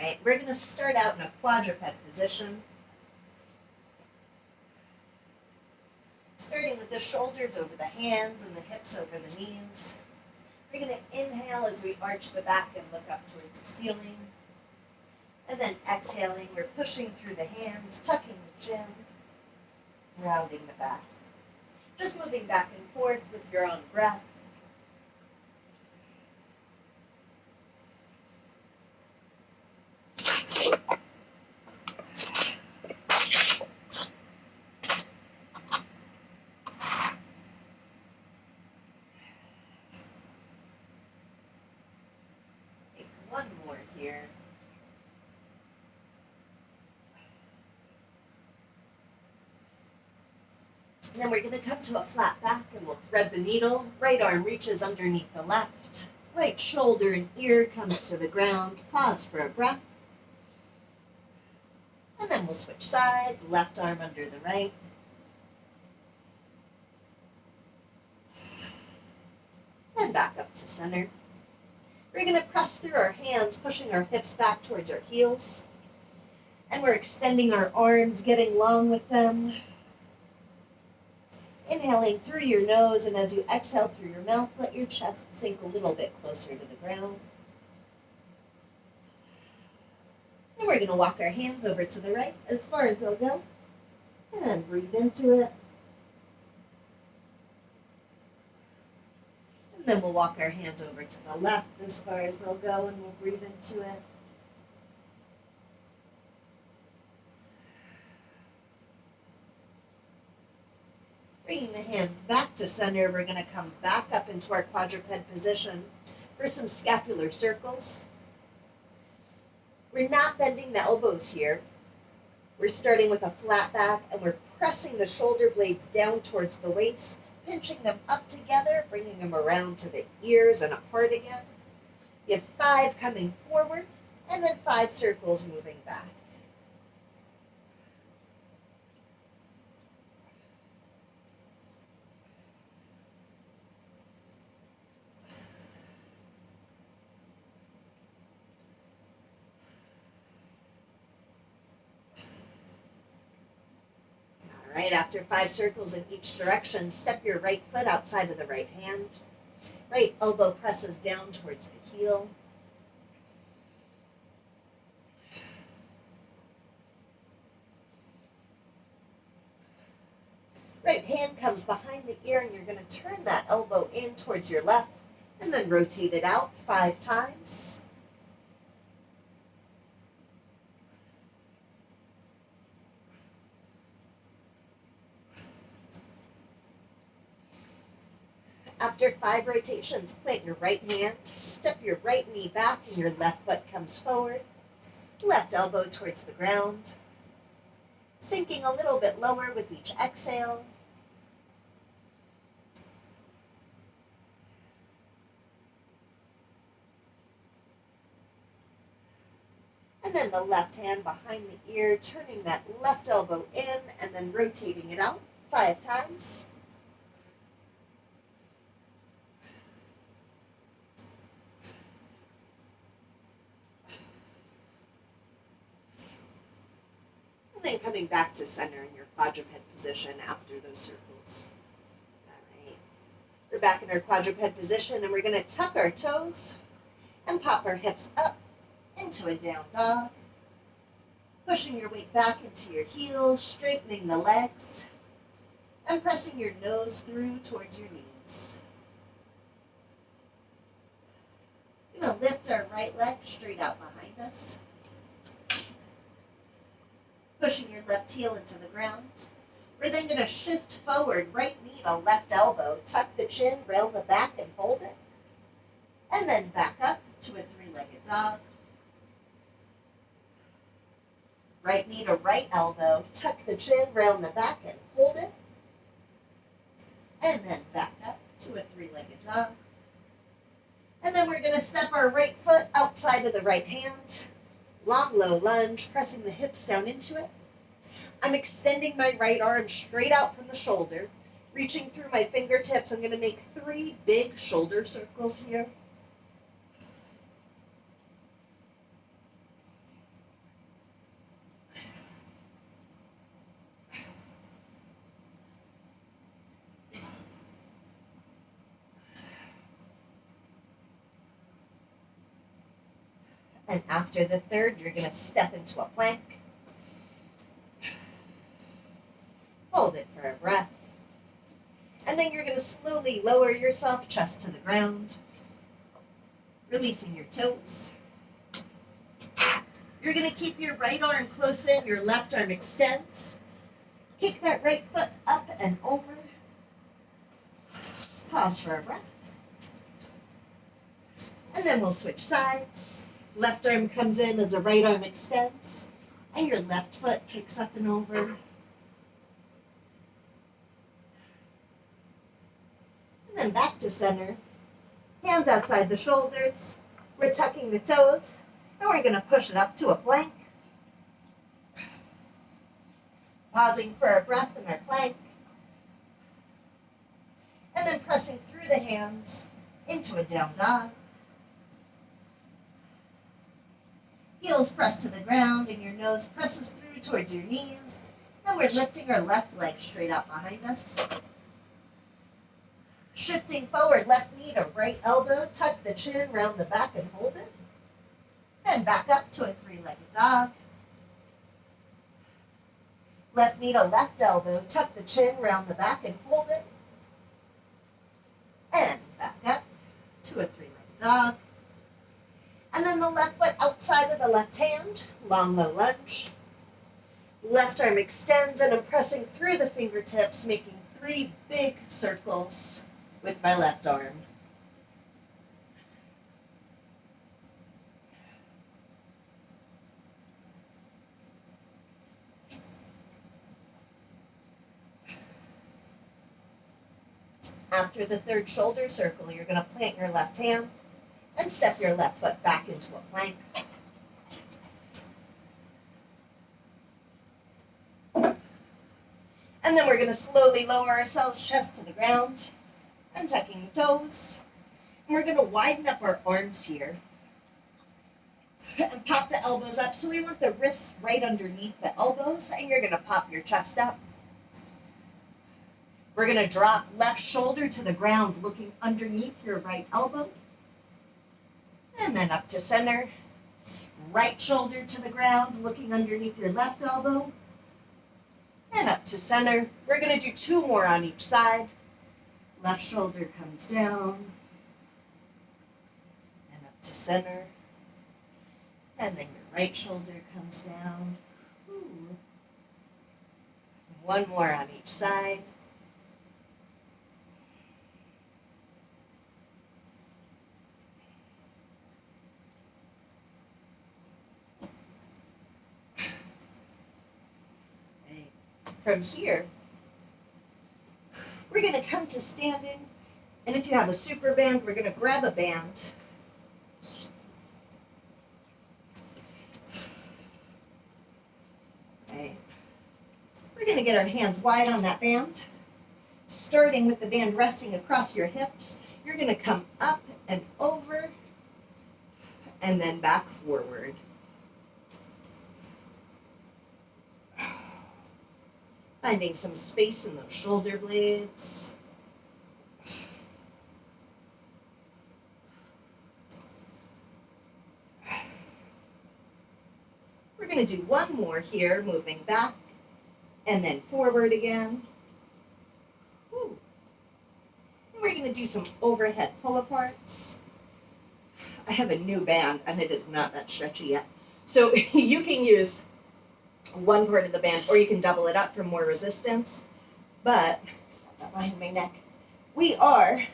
right, we're going to start out in a quadruped position. Starting with the shoulders over the hands and the hips over the knees. We're going to inhale as we arch the back and look up towards the ceiling. And then exhaling, we're pushing through the hands, tucking the chin, rounding the back. Just moving back and forth with your own breath. Take one more here. And then we're going to come to a flat back and we'll thread the needle. Right arm reaches underneath the left. Right shoulder and ear comes to the ground. Pause for a breath. And then we'll switch sides. Left arm under the right. And back up to center. We're going to press through our hands, pushing our hips back towards our heels. And we're extending our arms, getting long with them. Inhaling through your nose, and as you exhale through your mouth, let your chest sink a little bit closer to the ground. And we're going to walk our hands over to the right as far as they'll go. And breathe into it. And then we'll walk our hands over to the left as far as they'll go, and we'll breathe into it. Bringing the hands back to center, we're going to come back up into our quadruped position for some scapular circles. We're not bending the elbows here. We're starting with a flat back, and we're pressing the shoulder blades down towards the waist, pinching them up together, bringing them around to the ears and apart again. You have 5 coming forward, and then 5 circles moving back. All right, after 5 circles in each direction, step your right foot outside of the right hand. Right elbow presses down towards the heel. Right hand comes behind the ear, and you're going to turn that elbow in towards your left, and then rotate it out 5 times. After 5 rotations, plant your right hand, step your right knee back, and your left foot comes forward. Left elbow towards the ground. Sinking a little bit lower with each exhale. And then the left hand behind the ear, turning that left elbow in and then rotating it out 5 times. And then coming back to center in your quadruped position after those circles. All right. We're back in our quadruped position, and we're going to tuck our toes and pop our hips up into a down dog. Pushing your weight back into your heels, straightening the legs, and pressing your nose through towards your knees. We're going to lift our right leg straight out behind us. Pushing your left heel into the ground. We're then going to shift forward, right knee to left elbow, tuck the chin, round the back, and hold it. And then back up to a 3-legged dog. Right knee to right elbow, tuck the chin, round the back, and hold it. And then back up to a 3-legged dog. And then we're going to step our right foot outside of the right hand. Long, low lunge, pressing the hips down into it. I'm extending my right arm straight out from the shoulder, reaching through my fingertips. I'm going to make 3 big shoulder circles here. And after the third, you're going to step into a plank. Hold it for a breath. And then you're going to slowly lower yourself, chest to the ground, releasing your toes. You're going to keep your right arm close in, your left arm extends. Kick that right foot up and over. Pause for a breath. And then we'll switch sides. Left arm comes in as the right arm extends, and your left foot kicks up and over. And then back to center. Hands outside the shoulders. We're tucking the toes, and we're going to push it up to a plank. Pausing for a breath in our plank. And then pressing through the hands into a down dog. Heels press to the ground and your nose presses through towards your knees. And we're lifting our left leg straight out behind us. Shifting forward, left knee to right elbow, tuck the chin, round the back and hold it. Then back up to a three-legged dog. Left knee to left elbow, tuck the chin, round the back and hold it. And back up to a three-legged dog. And then the left foot outside of the left hand, long low lunge. Left arm extends and I'm pressing through the fingertips, making 3 big circles with my left arm. After the third shoulder circle, you're going to plant your left hand and step your left foot back into a plank. And then we're going to slowly lower ourselves, chest to the ground, and tucking the toes. And we're going to widen up our arms here and pop the elbows up. So we want the wrists right underneath the elbows, and you're going to pop your chest up. We're going to drop left shoulder to the ground, looking underneath your right elbow. And then up to center. Right shoulder to the ground, looking underneath your left elbow. And up to center. We're going to do 2 more on each side. Left shoulder comes down. And up to center. And then your right shoulder comes down. Ooh. 1 more on each side. From here, we're going to come to standing, and if you have a super band, we're going to grab a band. Okay. We're going to get our hands wide on that band, starting with the band resting across your hips. You're going to come up and over, and then back forward. Finding some space in those shoulder blades. We're going to do 1 more here, moving back and then forward again. Woo. And we're going to do some overhead pull-aparts. I have a new band and it is not that stretchy yet. So you can use 1 part of the band, or you can double it up for more resistance. But, behind my neck, we are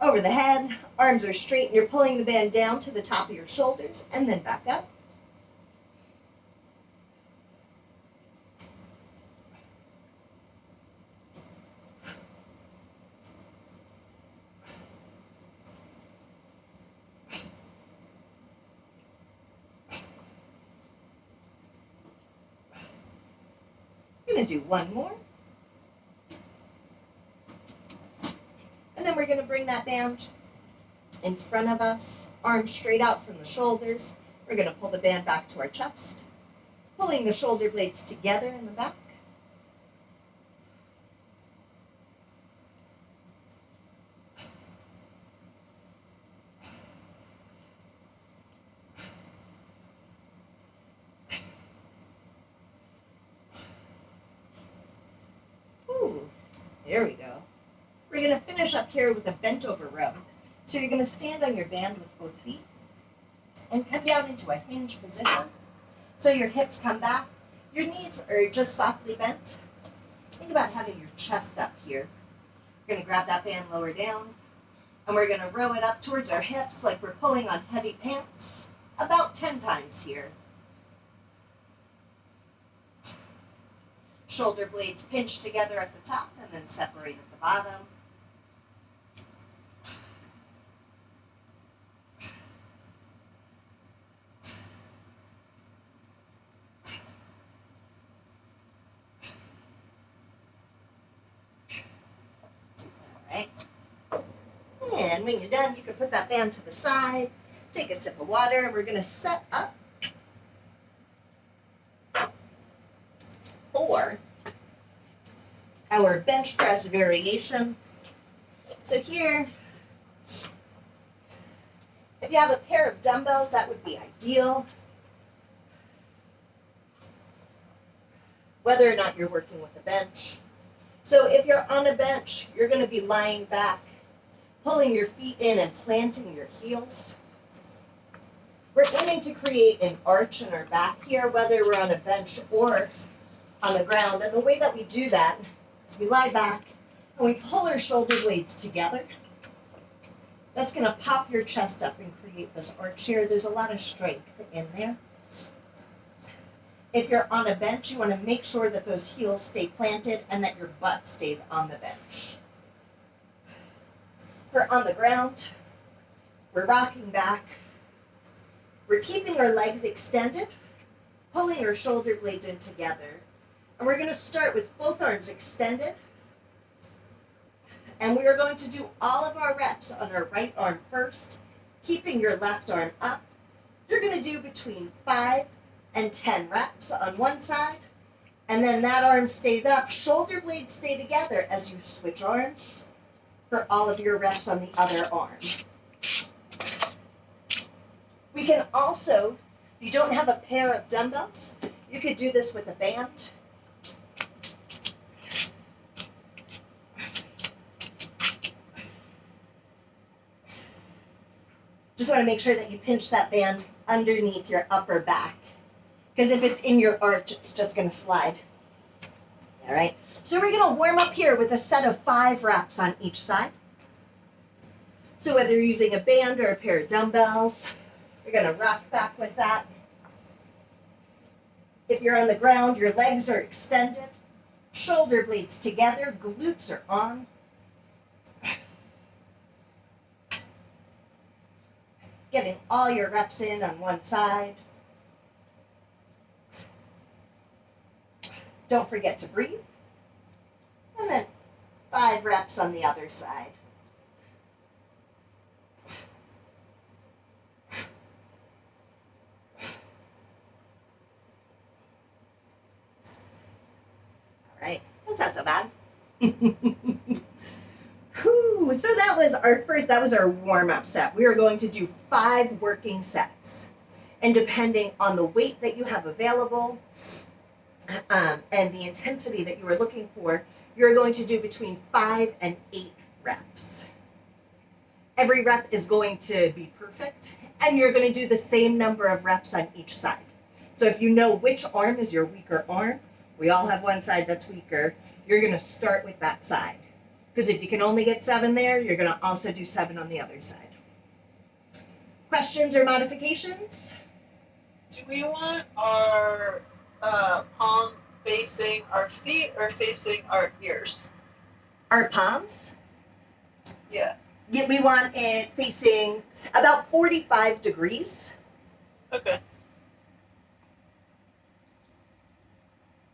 over the head, arms are straight, and you're pulling the band down to the top of your shoulders, and then back up. Going to do 1 more. And then we're going to bring that band in front of us, arms straight out from the shoulders. We're going to pull the band back to our chest, pulling the shoulder blades together in the back. There we go. We're going to finish up here with a bent over row. So you're going to stand on your band with both feet and come down into a hinge position. So your hips come back. Your knees are just softly bent. Think about having your chest up here. You're going to grab that band lower down, and we're going to row it up towards our hips like we're pulling on heavy pants, about 10 times here. Shoulder blades pinch together at the top and then separate at the bottom. And when you're done, you can put that band to the side, take a sip of water, and we're going to set up for our bench press variation. So here, if you have a pair of dumbbells, that would be ideal. Whether or not you're working with a bench. So if you're on a bench, you're going to be lying back, pulling your feet in and planting your heels. We're aiming to create an arch in our back here, whether we're on a bench or on the ground. And the way that we do that is we lie back and we pull our shoulder blades together. That's going to pop your chest up and create this arch here. There's a lot of strength in there. If you're on a bench, you want to make sure that those heels stay planted and that your butt stays on the bench. If we're on the ground, we're rocking back. We're keeping our legs extended, pulling our shoulder blades in together. And we're going to start with both arms extended. And we are going to do all of our reps on our right arm first, keeping your left arm up. You're going to do between 5 and 10 reps on one side, and then that arm stays up. Shoulder blades stay together as you switch arms for all of your reps on the other arm. We can also, if you don't have a pair of dumbbells, you could do this with a band. Just want to make sure that you pinch that band underneath your upper back. Because if it's in your arch, it's just going to slide. All right. So we're going to warm up here with a set of 5 reps on each side. So whether you're using a band or a pair of dumbbells, you're going to rock back with that. If you're on the ground, your legs are extended, shoulder blades together, glutes are on. Getting all your reps in on one side. Don't forget to breathe. And then 5 reps on the other side. All right, that's not so bad. Whew. So that was our warm-up set. We are going to do 5 working sets. And depending on the weight that you have available, and the intensity that you are looking for, you're going to do between 5 and 8 reps. Every rep is going to be perfect, and you're going to do the same number of reps on each side. So if you know which arm is your weaker arm, we all have one side that's weaker, you're going to start with that side. Because if you can only get 7 there, you're going to also do 7 on the other side. Questions or modifications? Do we want our palm facing our feet or facing our ears? Our palms? Yeah. Yeah, we want it facing about 45 degrees. Okay.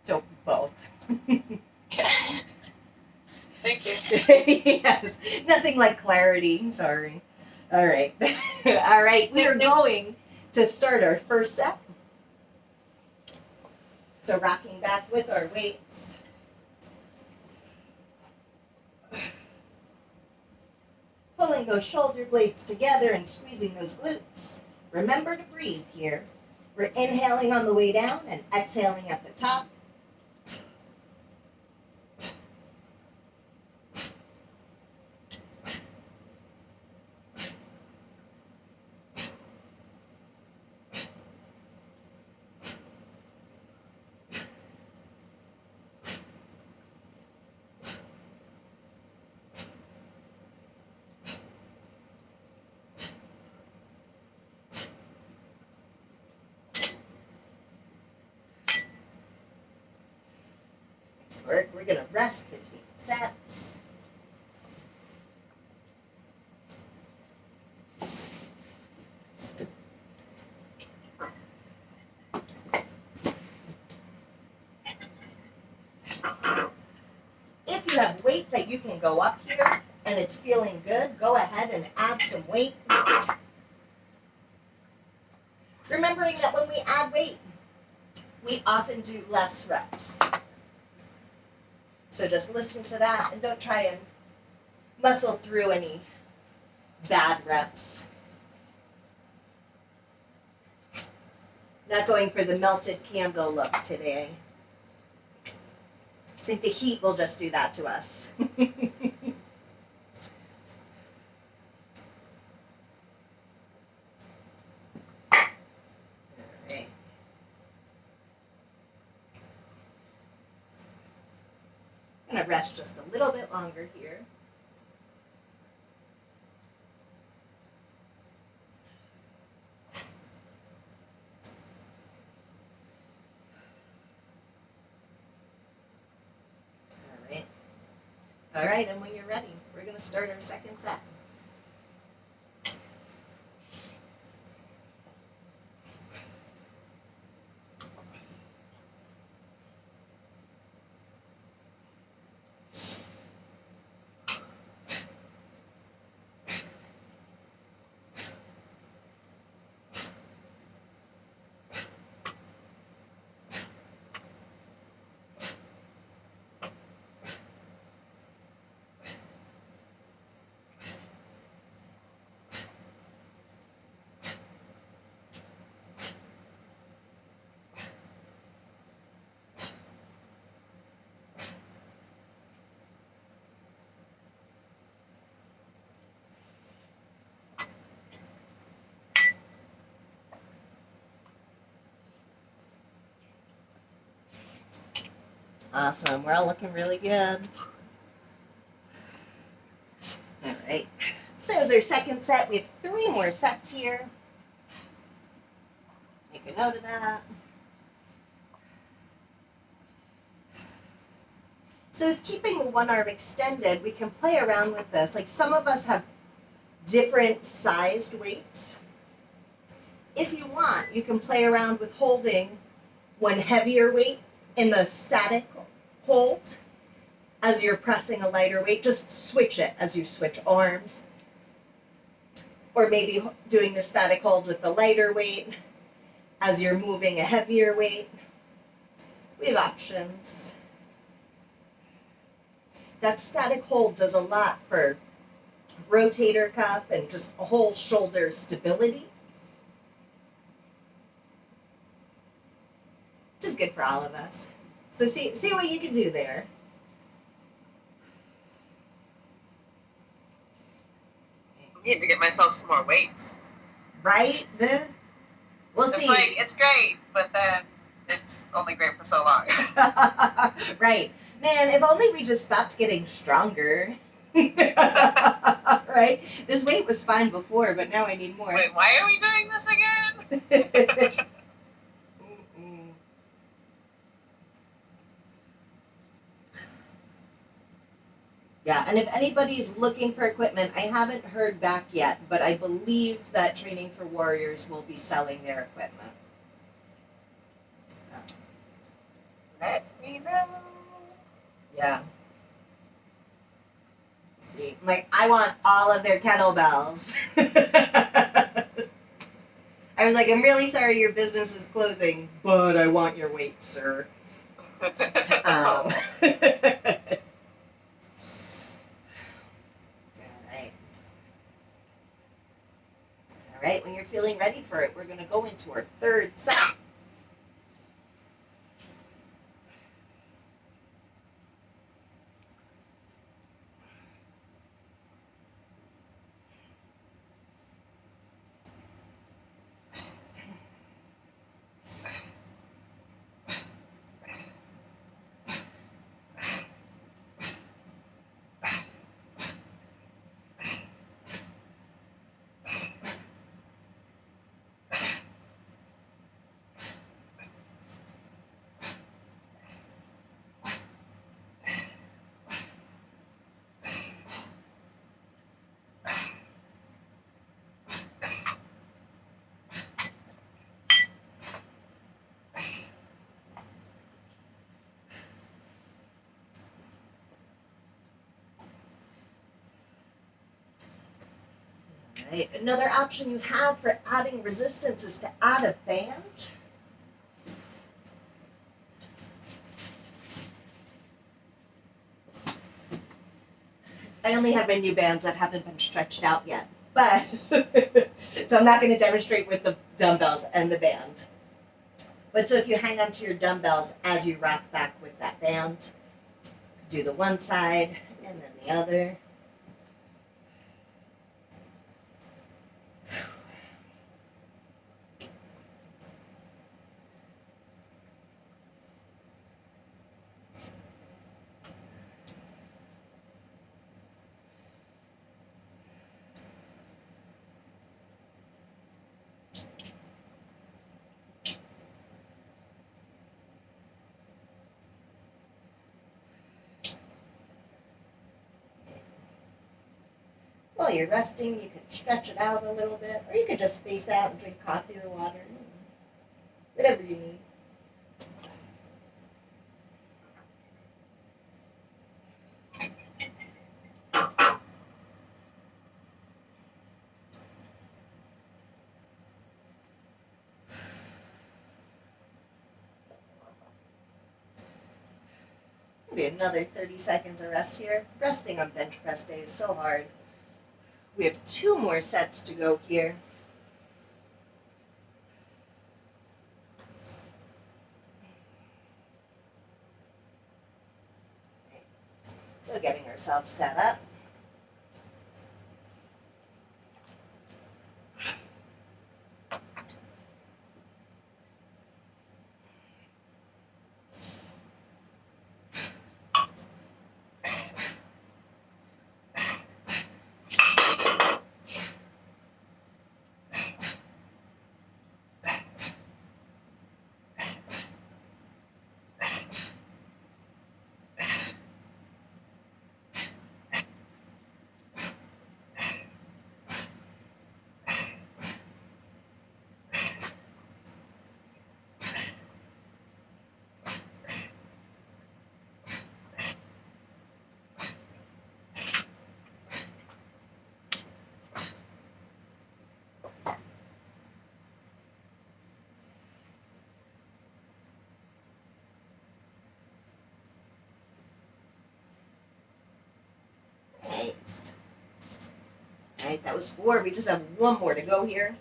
So both. Okay. Thank you. Yes, nothing like clarity, sorry. All right. All right, we are going to start our first set. So rocking back with our weights. Pulling those shoulder blades together and squeezing those glutes. Remember to breathe here. We're inhaling on the way down and exhaling at the top. So we're gonna rest between sets. If you have weight that you can go up here and it's feeling good, go ahead and add some weight. Remembering that when we add weight, we often do less reps. So just listen to that and don't try and muscle through any bad reps. Not going for the melted candle look today. I think the heat will just do that to us. Alright. I'm going to rest just a little bit longer here. All right, and when you're ready, we're going to start our second set. Awesome, we're all looking really good. All right, so as our second set, we have 3 more sets here. Make a note of that. So with keeping the one arm extended, we can play around with this. Like some of us have different sized weights. If you want, you can play around with holding one heavier weight in the static hold as you're pressing a lighter weight. Just switch it as you switch arms. Or maybe doing the static hold with the lighter weight as you're moving a heavier weight. We have options. That static hold does a lot for rotator cuff and just a whole shoulder stability. Which is good for all of us. So see what you can do there. I need to get myself some more weights. Right? We'll It's see. like, it's great, but then it's only great for so long. Right. Man, if only we just stopped getting stronger. Right? This weight was fine before, but now I need more. Wait, why are we doing this again? Yeah, and if anybody's looking for equipment, I haven't heard back yet, but I believe that Training for Warriors will be selling their equipment. Let me know. Yeah. See, like, I want all of their kettlebells. I was like, I'm really sorry your business is closing, but I want your weight, sir. Alright. Alright, when you're feeling ready for it, we're going to go into our third set. Right. Another option you have for adding resistance is to add a band. I only have my new bands that haven't been stretched out yet, but so I'm not going to demonstrate with the dumbbells and the band. But so if you hang onto your dumbbells as you rock back with that band, do the one side and then the other. While you're resting, you can stretch it out a little bit, or you could just space out and drink coffee or water, whatever you need. Maybe another 30 seconds of rest here. Resting on bench press day is so hard. We have 2 more sets to go here. So getting ourselves set up. Nice. All right, that was 4. We just have 1 more to go here.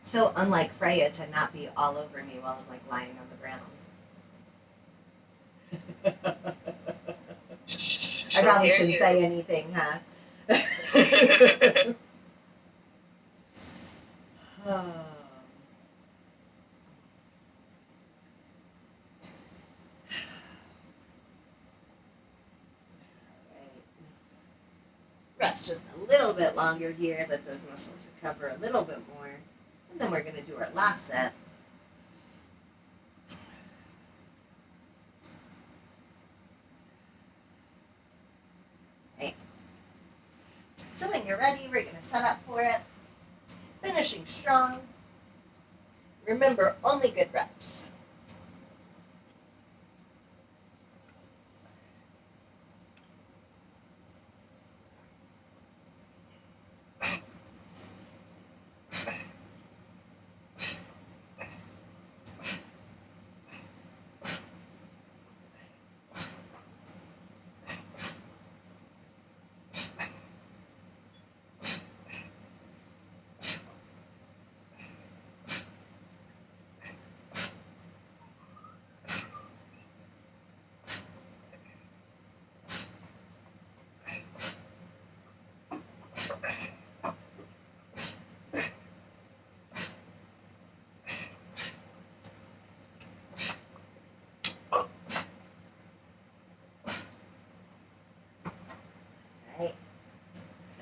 So unlike Freya to not be all over me while I'm like lying on the ground. I probably shouldn't say anything, huh? Rest just a little bit longer here, let those muscles recover a little bit more. And then we're going to do our last set. Okay. So when you're ready, we're going to set up for it. Finishing strong. Remember, only good reps.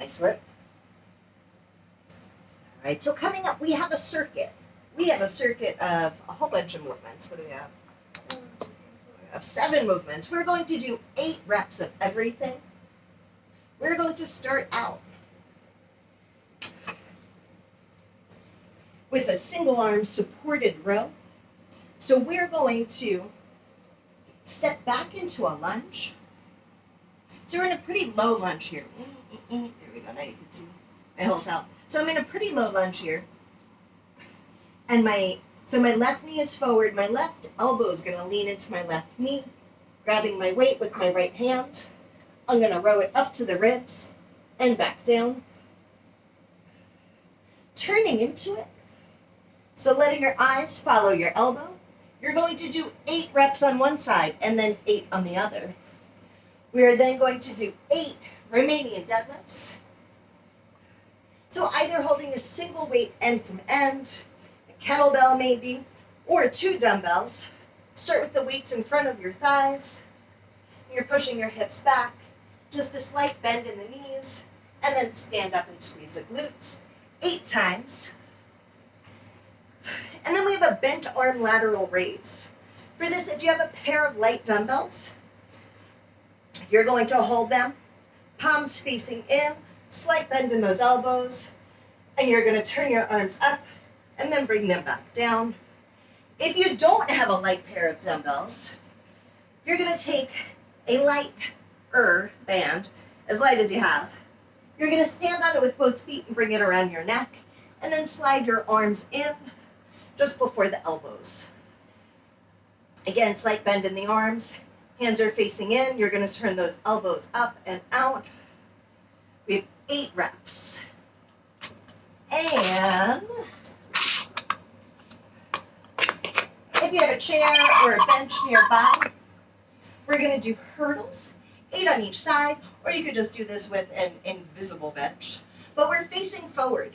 Nice work. All right, so coming up, we have a circuit. We have a circuit of a whole bunch of movements. What do we have? We have 7 movements. We're going to do 8 reps of everything. We're going to start out with a single arm supported row. So we're going to step back into a lunge. So we're in a pretty low lunge here. There we go, now you can see my whole self. So I'm in a pretty low lunge here. And my left knee is forward, my left elbow is gonna lean into my left knee, grabbing my weight with my right hand. I'm gonna row it up to the ribs and back down. Turning into it. So letting your eyes follow your elbow. You're going to do 8 reps on one side and then 8 on the other. We are then going to do 8 Romanian deadlifts. So either holding a single weight end from end, a kettlebell maybe, or 2 dumbbells. Start with the weights in front of your thighs. You're pushing your hips back, just a slight bend in the knees, and then stand up and squeeze the glutes 8 times. And then we have a bent arm lateral raise. For this, if you have a pair of light dumbbells, you're going to hold them, palms facing in, slight bend in those elbows, and you're going to turn your arms up and then bring them back down. If you don't have a light pair of dumbbells, you're going to take a lighter band, as light as you have. You're going to stand on it with both feet and bring it around your neck, and then slide your arms in just before the elbows. Again, slight bend in the arms. Hands are facing in. You're going to turn those elbows up and out. We have 8 reps. And if you have a chair or a bench nearby, we're going to do hurdles, 8 on each side, or you could just do this with an invisible bench. But we're facing forward.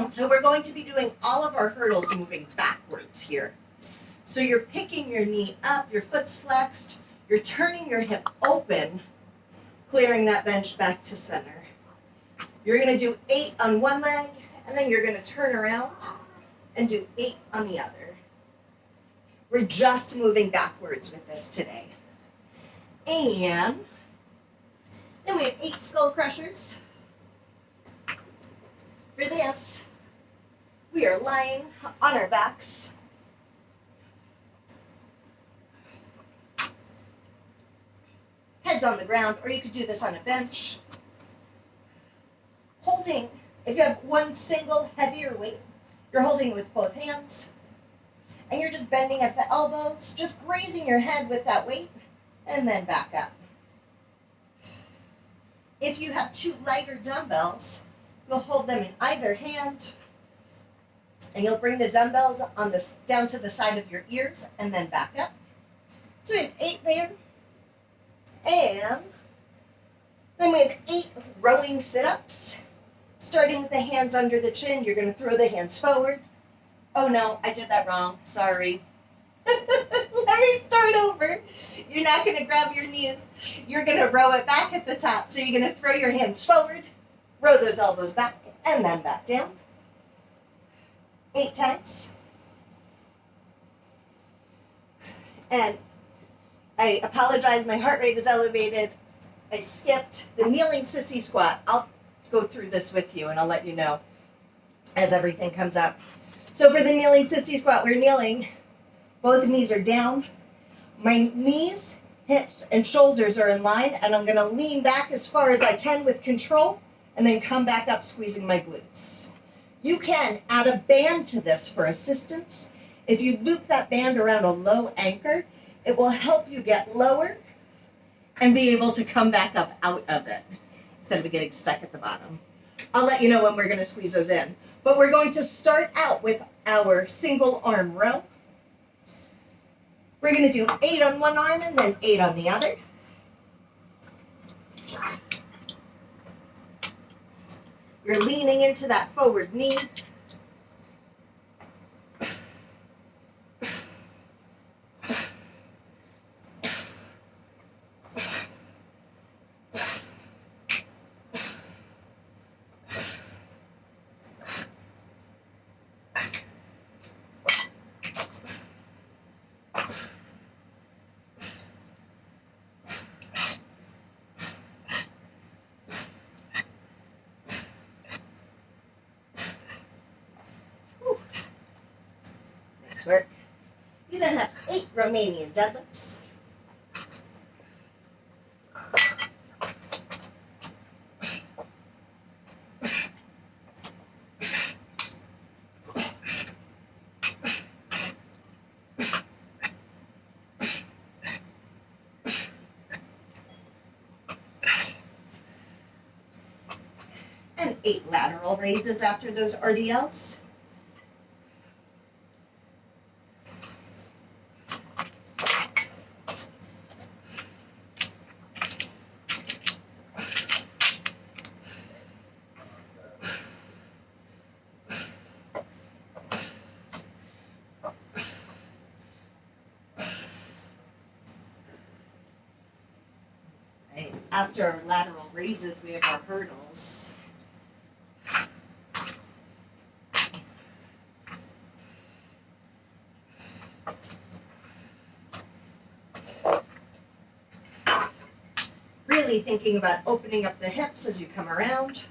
So we're going to be doing all of our hurdles moving backwards here. So you're picking your knee up, your foot's flexed, you're turning your hip open, clearing that bench back to center. You're going to do 8 on one leg, and then you're going to turn around and do 8 on the other. We're just moving backwards with this today. And then we have 8 skull crushers. For this, we are lying on our backs. Heads on the ground, or you could do this on a bench. Holding, if you have one single heavier weight, you're holding it with both hands. And you're just bending at the elbows, just grazing your head with that weight, and then back up. If you have 2 lighter dumbbells, you'll hold them in either hand, and you'll bring the dumbbells on this down to the side of your ears, and then back up. So we have 8 there. And then we have 8 rowing sit-ups. Starting with the hands under the chin, you're going to throw the hands forward. Oh no, I did that wrong. Sorry. Let me start over. You're not going to grab your knees. You're going to row it back at the top. So you're going to throw your hands forward, row those elbows back, and then back down. 8 times. And I apologize, my heart rate is elevated. I skipped the kneeling sissy squat. I'll go through this with you and I'll let you know as everything comes up. So for the kneeling sissy squat, we're kneeling. Both knees are down. My knees, hips, and shoulders are in line, and I'm going to lean back as far as I can with control and then come back up, squeezing my glutes. You can add a band to this for assistance. If you loop that band around a low anchor, it will help you get lower and be able to come back up out of it instead of getting stuck at the bottom. I'll let you know when we're going to squeeze those in. But we're going to start out with our single arm row. We're going to do 8 on one arm and then 8 on the other. You're leaning into that forward knee. Nice work. You then have 8 Romanian deadlifts. And 8 lateral raises after those RDLs. Right. After our lateral raises, we have our hurdles. Really thinking about opening up the hips as you come around.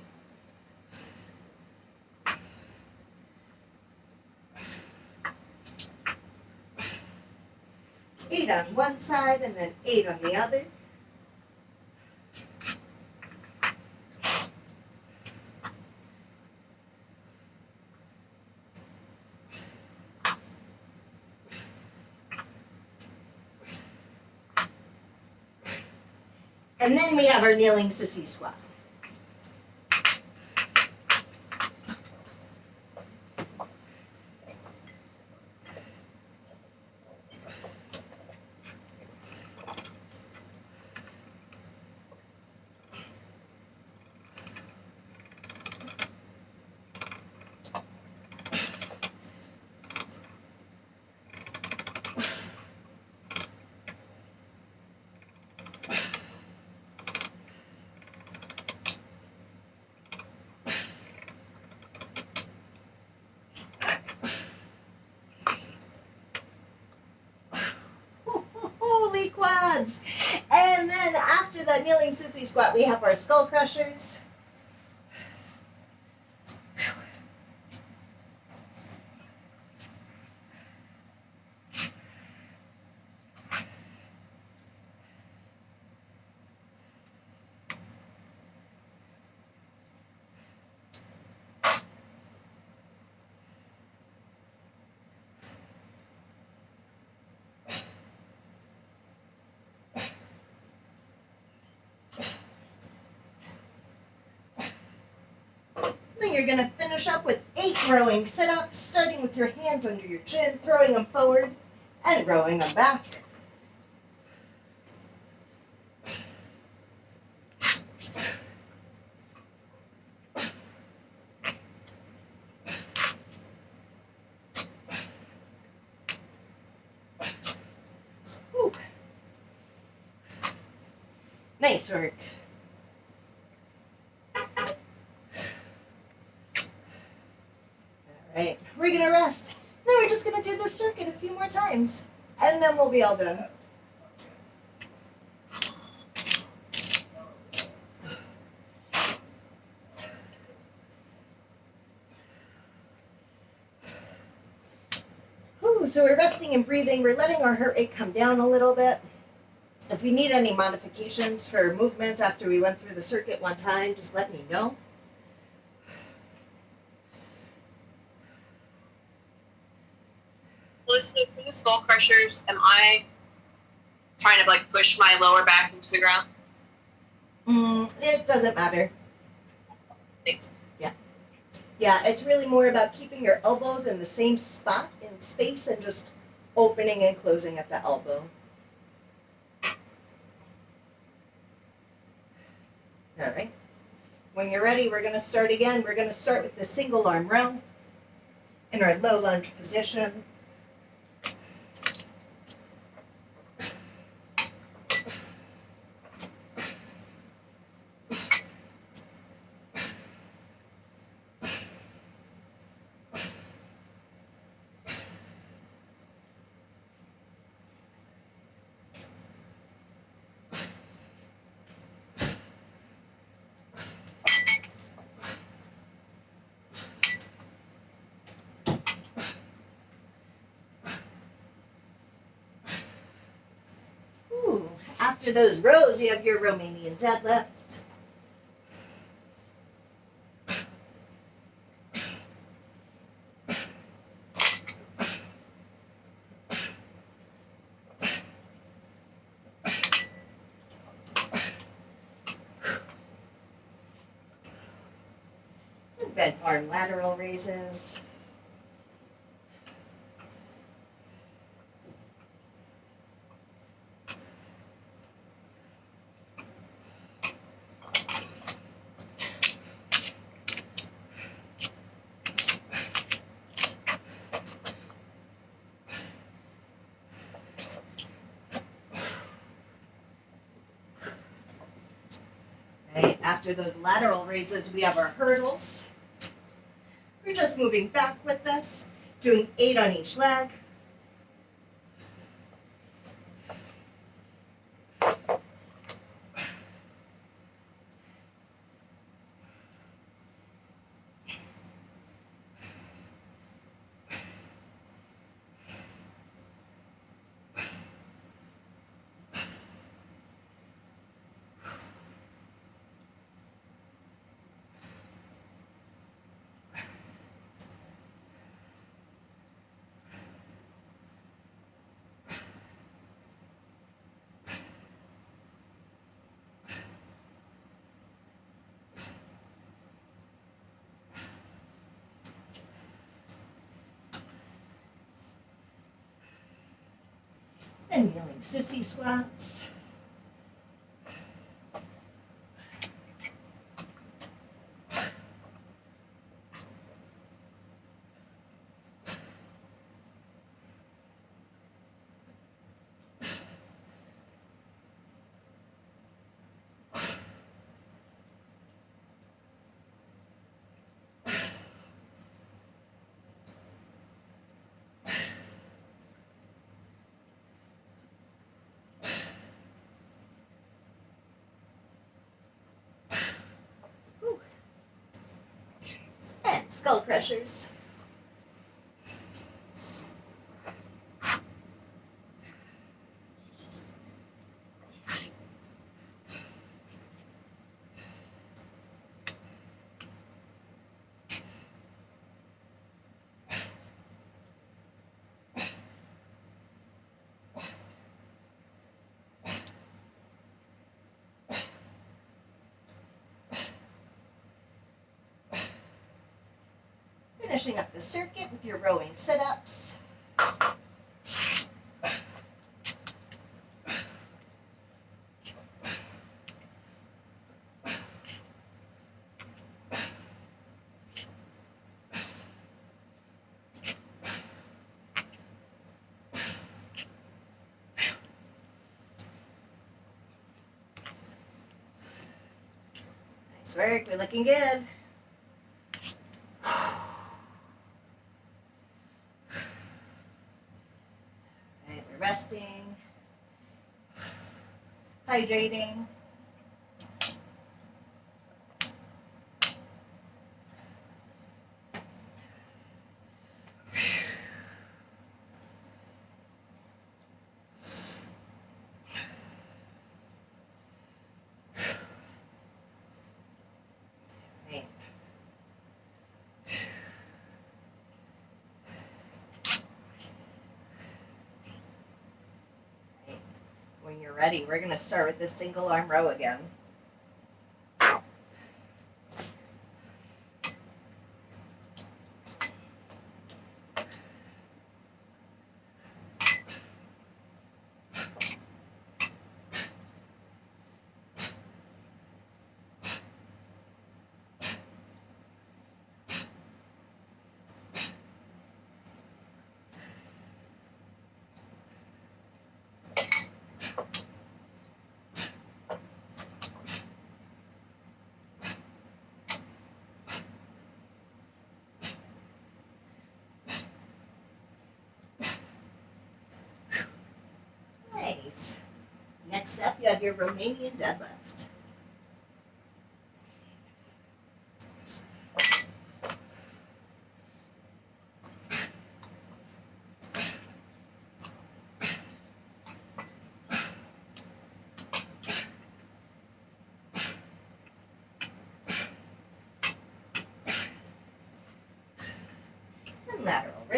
Eight on one side and then 8 on the other. And then we have our kneeling sissy squat. Holy quads! And then after that kneeling sissy squat, we have our skull crushers. Then you're going to finish up with 8 rowing sit-ups, starting with your hands under your chin, throwing them forward, and rowing them back. Whew. Nice work. Alright, we're gonna rest. Then we're just gonna do this circuit a few more times. And then we'll be all done. Whew, so we're resting and breathing. We're letting our heart rate come down a little bit. If we need any modifications for movements after we went through the circuit one time, just let me know. Listen, for the skull crushers, am I trying to like push my lower back into the ground? It doesn't matter. Thanks. Yeah, it's really more about keeping your elbows in the same spot in space and just opening and closing at the elbow. All right. When you're ready, we're going to start again. We're going to start with the single arm row in our low lunge position. those rows, you have your Romanian deadlift. And bent arm lateral raises. Right, after those lateral raises, we have our hurdles. We're just moving back with this, doing 8 on each leg. And kneeling sissy squats. And skull crushers. Finishing up the circuit with your rowing sit-ups. Nice work, we're looking good. Right, we're resting, hydrating. Right. When you're ready, we're going to start with this single arm row again. Nice. Next up, you have your Romanian deadlift.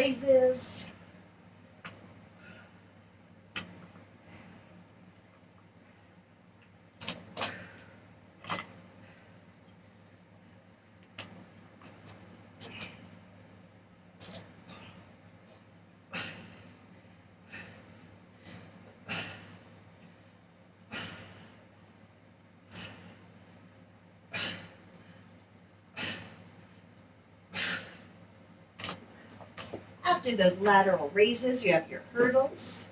raises. After those lateral raises, you have your hurdles.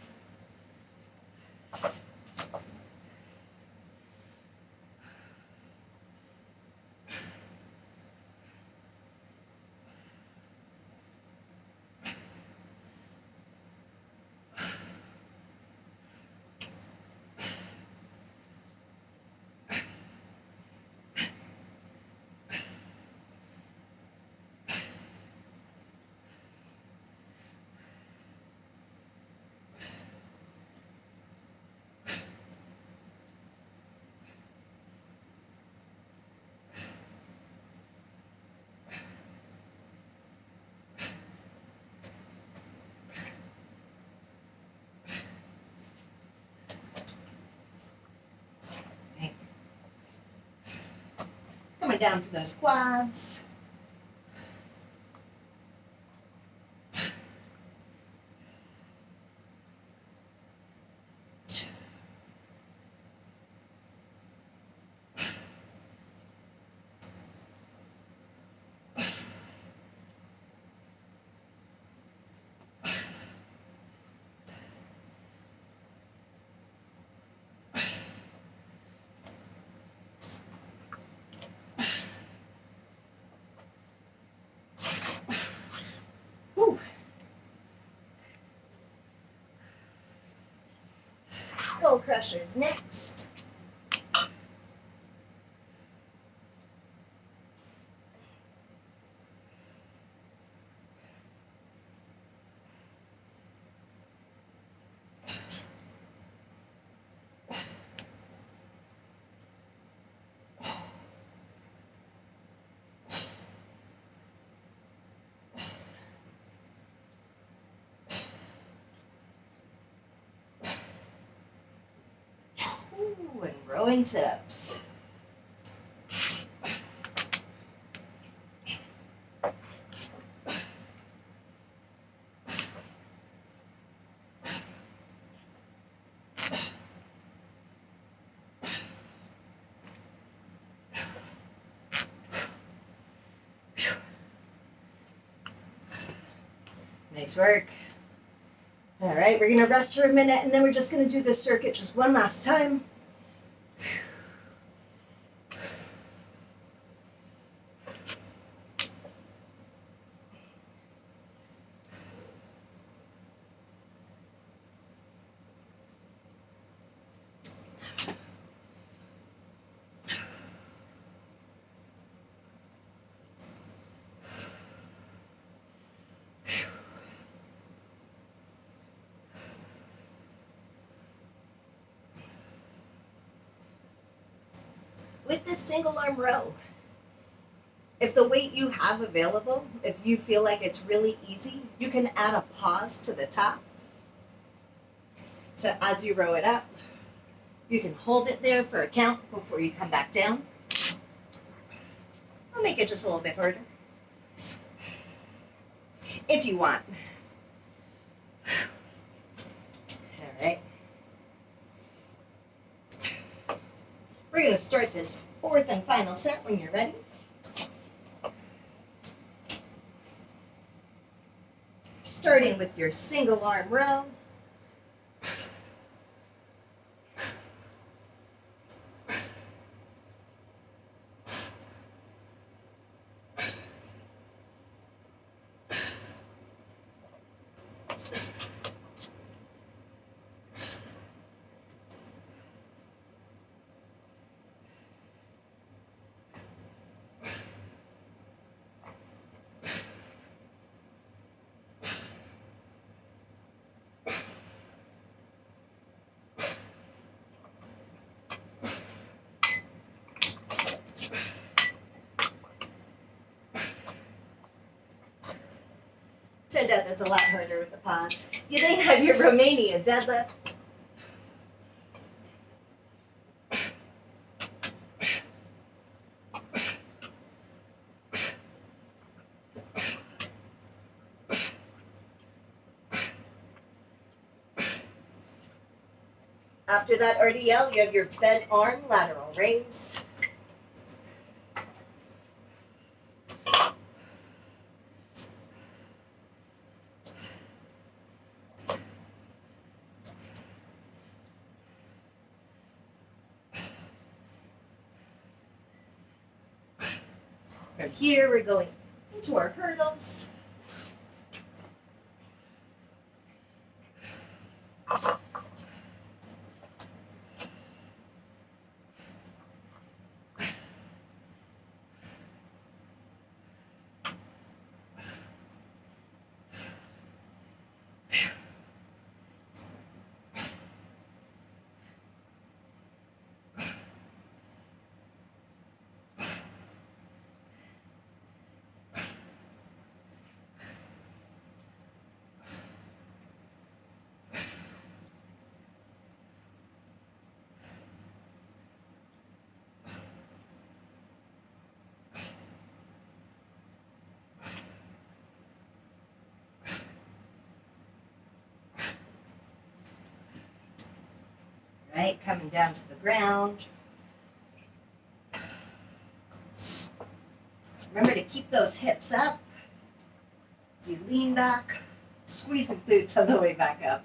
Coming down from those quads. Whew. Skull crushers next. Ooh, and rowing sit-ups. Nice work. All right, we're gonna rest for a minute and then we're just gonna do this circuit just one last time. With this single arm row, if the weight you have available, if you feel like it's really easy, you can add a pause to the top. So as you row it up, you can hold it there for a count before you come back down. I'll make it just a little bit harder, if you want. All right. We're going to start this fourth and final set when you're ready. Starting with your single arm row. Turns out that's a lot harder with the pause. You then have your Romania deadlift. After that RDL, you have your bent arm lateral raise. From here, we're going into our hurdles. Right, coming down to the ground. Remember to keep those hips up as you lean back, squeeze the glutes on the way back up.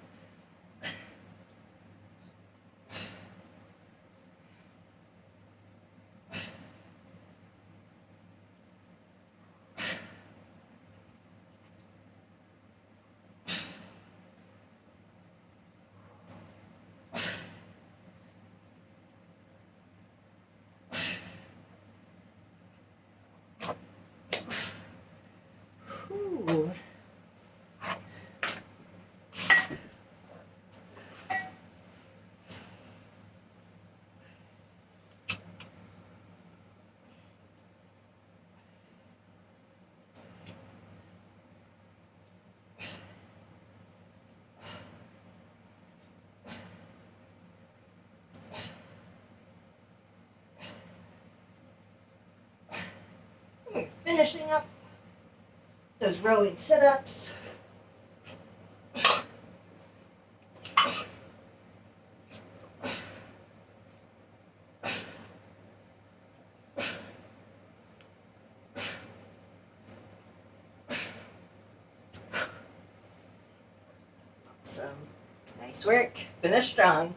Ooh. We're finishing up those rowing sit-ups. Awesome. Nice work. Finish strong.